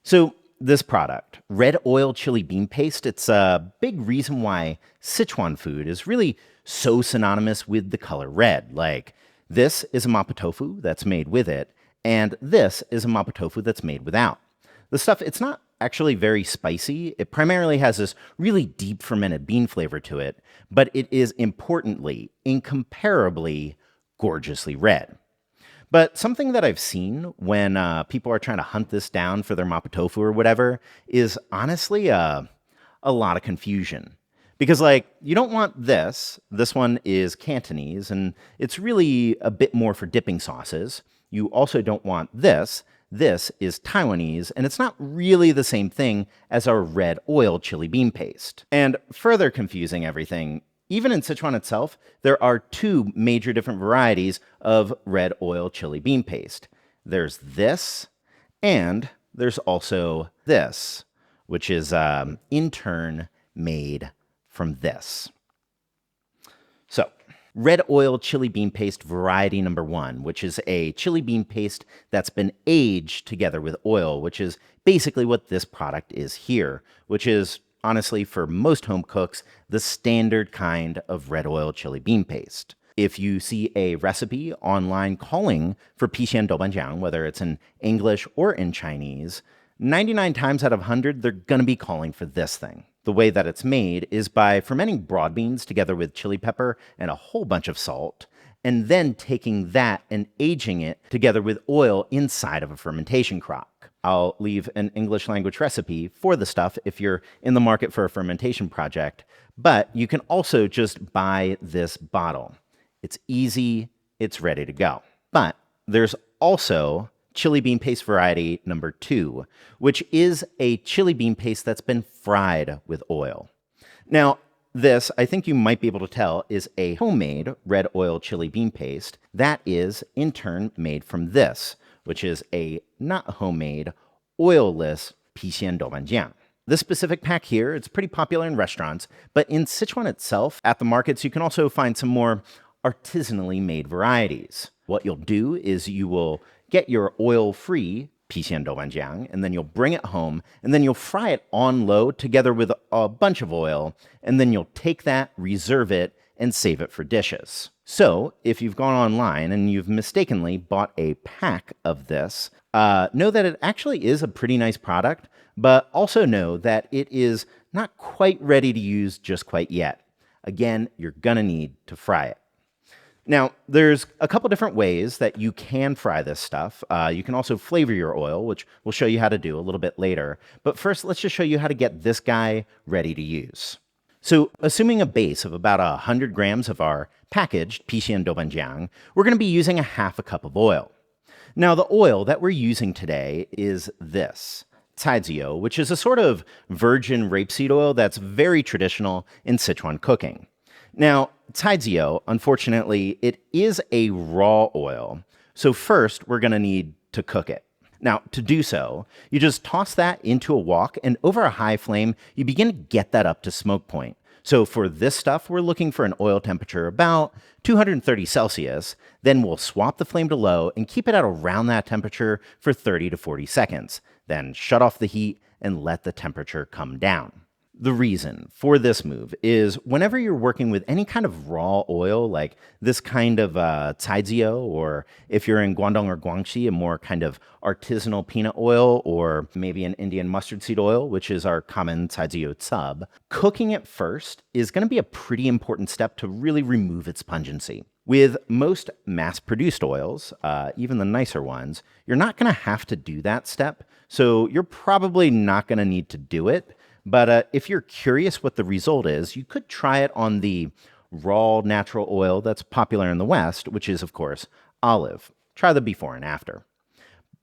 So this product, red oil chili bean paste, it's a big reason why Sichuan food is really so synonymous with the color red. Like, this is a mapo tofu that's made with it, and this is a mapo tofu that's made without. The stuff, it's not actually very spicy. It primarily has this really deep fermented bean flavor to it, but it is importantly, incomparably, gorgeously red. But something that I've seen when people are trying to hunt this down for their mapo tofu or whatever is honestly a lot of confusion. Because, like, you don't want this. This one is Cantonese, and it's really a bit more for dipping sauces. You also don't want this. This is Taiwanese, and it's not really the same thing as our red oil chili bean paste. And further confusing everything, even in Sichuan itself, there are two major different varieties of red oil chili bean paste. There's this, and there's also this, which is in turn made from this. So, red oil chili bean paste variety number 1, which is a chili bean paste that's been aged together with oil, which is basically what this product is here, which is honestly, for most home cooks, the standard kind of red oil chili bean paste. If you see a recipe online calling for pixian doubanjiang, whether it's in English or in Chinese, 99 times out of 100, they're going to be calling for this thing. The way that it's made is by fermenting broad beans together with chili pepper and a whole bunch of salt, and then taking that and aging it together with oil inside of a fermentation crock. I'll leave an English language recipe for the stuff if you're in the market for a fermentation project, but you can also just buy this bottle. It's easy, it's ready to go. But there's also chili bean paste variety number 2, which is a chili bean paste that's been fried with oil. Now, this, I think you might be able to tell, is a homemade red oil chili bean paste that is, in turn, made from this, which is a not homemade, oilless pixian doubanjiang. This specific pack here, it's pretty popular in restaurants, but in Sichuan itself, at the markets, you can also find some more artisanally made varieties. What you'll do is you will get your oil-free pixian doubanjiang, and then you'll bring it home, and then you'll fry it on low together with a bunch of oil, and then you'll take that, reserve it, and save it for dishes. So, if you've gone online and you've mistakenly bought a pack of this, know that it actually is a pretty nice product, but also know that it is not quite ready to use just quite yet. Again, you're gonna need to fry it. Now, there's a couple different ways that you can fry this stuff. You can also flavor your oil, which we'll show you how to do a little bit later. But first, let's just show you how to get this guy ready to use. So, assuming a base of about 100 grams of our packaged pixian doubanjiang, we're going to be using a half a cup of oil. Now, the oil that we're using today is this, caijiu, which is a sort of virgin rapeseed oil that's very traditional in Sichuan cooking. Now, caijiu, unfortunately, it is a raw oil. So first, we're going to need to cook it. Now, to do so, you just toss that into a wok, and over a high flame, you begin to get that up to smoke point. So for this stuff, we're looking for an oil temperature about 230 Celsius. Then we'll swap the flame to low and keep it at around that temperature for 30 to 40 seconds. Then shut off the heat and let the temperature come down. The reason for this move is whenever you're working with any kind of raw oil, like this kind of caijiu, or if you're in Guangdong or Guangxi, a more kind of artisanal peanut oil, or maybe an Indian mustard seed oil, which is our common caijiu sub, cooking it first is going to be a pretty important step to really remove its pungency. With most mass-produced oils, even the nicer ones, you're not going to have to do that step, so you're probably not going to need to do it. But if you're curious what the result is, you could try it on the raw natural oil that's popular in the West, which is, of course, olive. Try the before and after.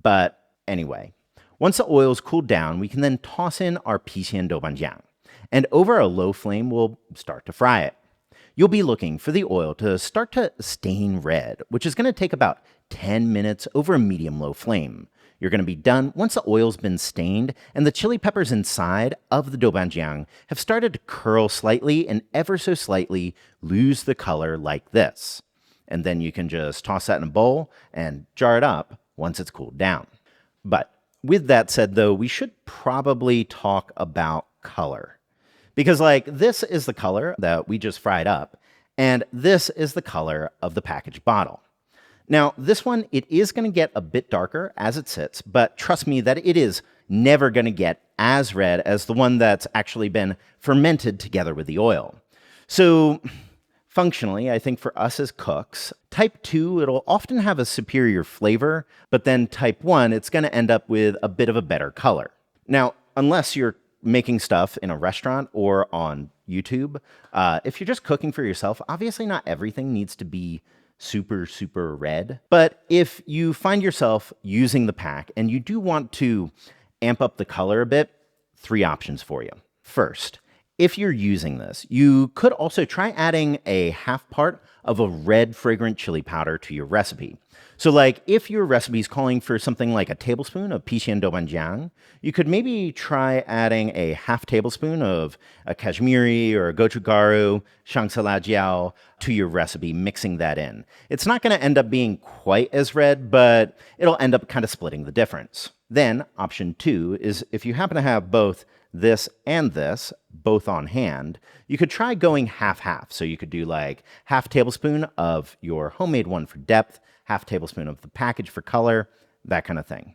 But anyway, once the oil's cooled down, we can then toss in our pixian doubanjiang. And over a low flame, we'll start to fry it. You'll be looking for the oil to start to stain red, which is going to take about 10 minutes over a medium-low flame. You're going to be done once the oil's been stained and the chili peppers inside of the doubanjiang have started to curl slightly and ever so slightly lose the color like this. And then you can just toss that in a bowl and jar it up once it's cooled down. But With that said, though, we should probably talk about color. Because, like, this is the color that we just fried up, and this is the color of the packaged bottle. Now, this one, it is going to get a bit darker as it sits, but trust me that it is never going to get as red as the one that's actually been fermented together with the oil. So, functionally, I think for us as cooks, type 2, it'll often have a superior flavor, but then type 1, it's going to end up with a bit of a better color. Now, unless you're making stuff in a restaurant or on YouTube, if you're just cooking for yourself, obviously not everything needs to be super red. But if you find yourself using the pack and you do want to amp up the color a bit, 3 options for you. First, if you're using this, you could also try adding a half part of a red fragrant chili powder to your recipe. So like if your recipe is calling for something like a tablespoon of Pixian doubanjiang, you could maybe try adding a half tablespoon of a Kashmiri or a gochugaru, shangsalajjiao to your recipe, mixing that in. It's not going to end up being quite as red, but it'll end up kind of splitting the difference. Then option 2 is if you happen to have both this and this, both on hand, you could try going half-half. So you could do like half tablespoon of your homemade one for depth, half tablespoon of the package for color, that kind of thing.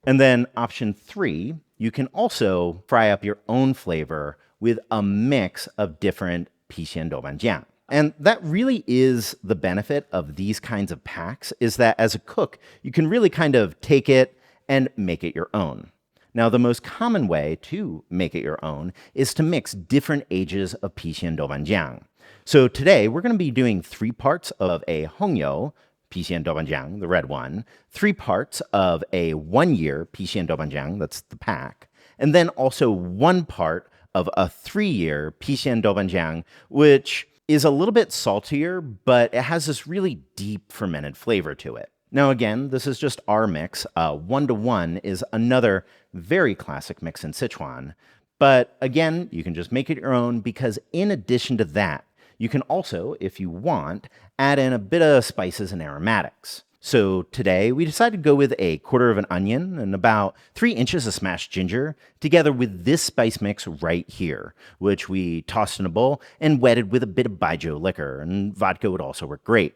And then option 3, you can also fry up your own flavor with a mix of different Pixian doubanjiang. And that really is the benefit of these kinds of packs, is that as a cook, you can really kind of take it and make it your own. Now, the most common way to make it your own is to mix different ages of Pixian doubanjiang. So today, we're going to be doing 3 parts of a Hongyo Pixian doubanjiang, the red one, 3 parts of a 1-year Pixian doubanjiang, that's the pack, and then also 1 part of a 3-year Pixian doubanjiang, which is a little bit saltier, but it has this really deep fermented flavor to it. Now again, this is just our mix. 1-to-1 is another very classic mix in Sichuan. But again, you can just make it your own because in addition to that, you can also, if you want, add in a bit of spices and aromatics. So today we decided to go with a 1/4 of an onion and about 3 inches of smashed ginger, together with this spice mix right here, which we tossed in a bowl and wetted with a bit of baijiu liquor, and vodka would also work great.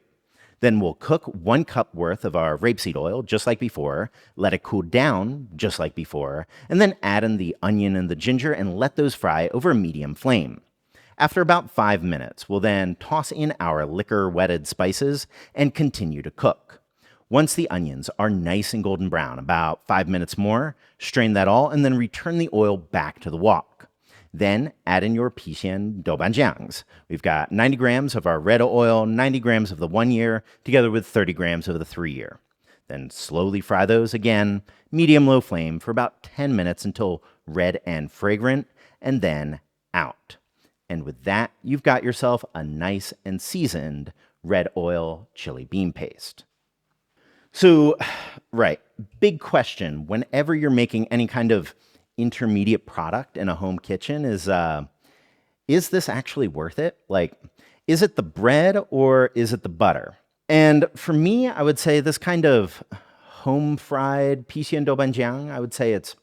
Then we'll cook 1 cup worth of our rapeseed oil, just like before, let it cool down, just like before, and then add in the onion and the ginger and let those fry over a medium flame. After about 5 minutes, we'll then toss in our liquor-wetted spices and continue to cook. Once the onions are nice and golden brown, about 5 minutes more, strain that all and then return the oil back to the wok. Then add in your Pixian doubanjiangs. We've got 90 grams of our red oil, 90 grams of the 1-year, together with 30 grams of the 3-year. Then slowly fry those again, medium-low flame, for about 10 minutes until red and fragrant, and then out. And with that, you've got yourself a nice and seasoned red oil chili bean paste. So, right, big question whenever you're making any kind of intermediate product in a home kitchen is this actually worth it? Like, is it the bread or is it the butter? And for me, I would say this kind of home fried Pixian doubanjiang, I would say it's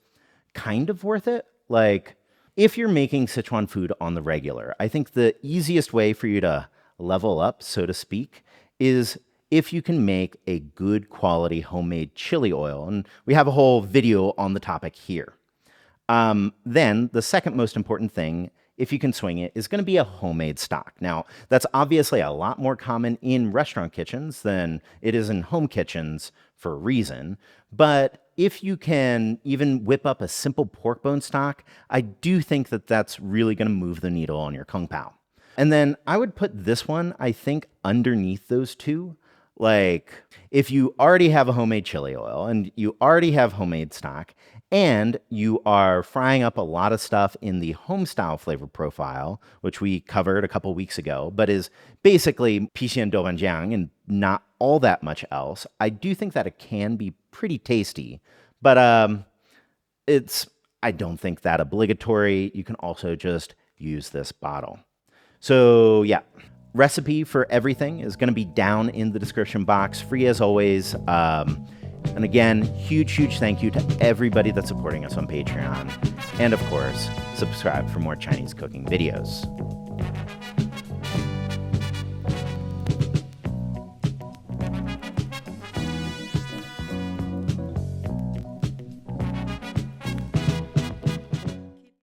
kind of worth it. Like, if you're making Sichuan food on the regular, I think the easiest way for you to level up, so to speak, is if you can make a good quality homemade chili oil. And we have a whole video on the topic here. Then the second most important thing, if you can swing it, is going to be a homemade stock. Now, that's obviously a lot more common in restaurant kitchens than it is in home kitchens for a reason. But if you can even whip up a simple pork bone stock, I do think that that's really going to move the needle on your kung pao. And then I would put this one, I think, underneath those two. Like, if you already have a homemade chili oil and you already have homemade stock, and you are frying up a lot of stuff in the home style flavor profile, which we covered a couple weeks ago, but is basically Pixian doubanjiang and not all that much else, I do think that it can be pretty tasty. But I don't think that obligatory. You can also just use this bottle. So yeah, recipe for everything is going to be down in the description box, free as always. And again, huge thank you to everybody that's supporting us on Patreon. And of course, subscribe for more Chinese cooking videos.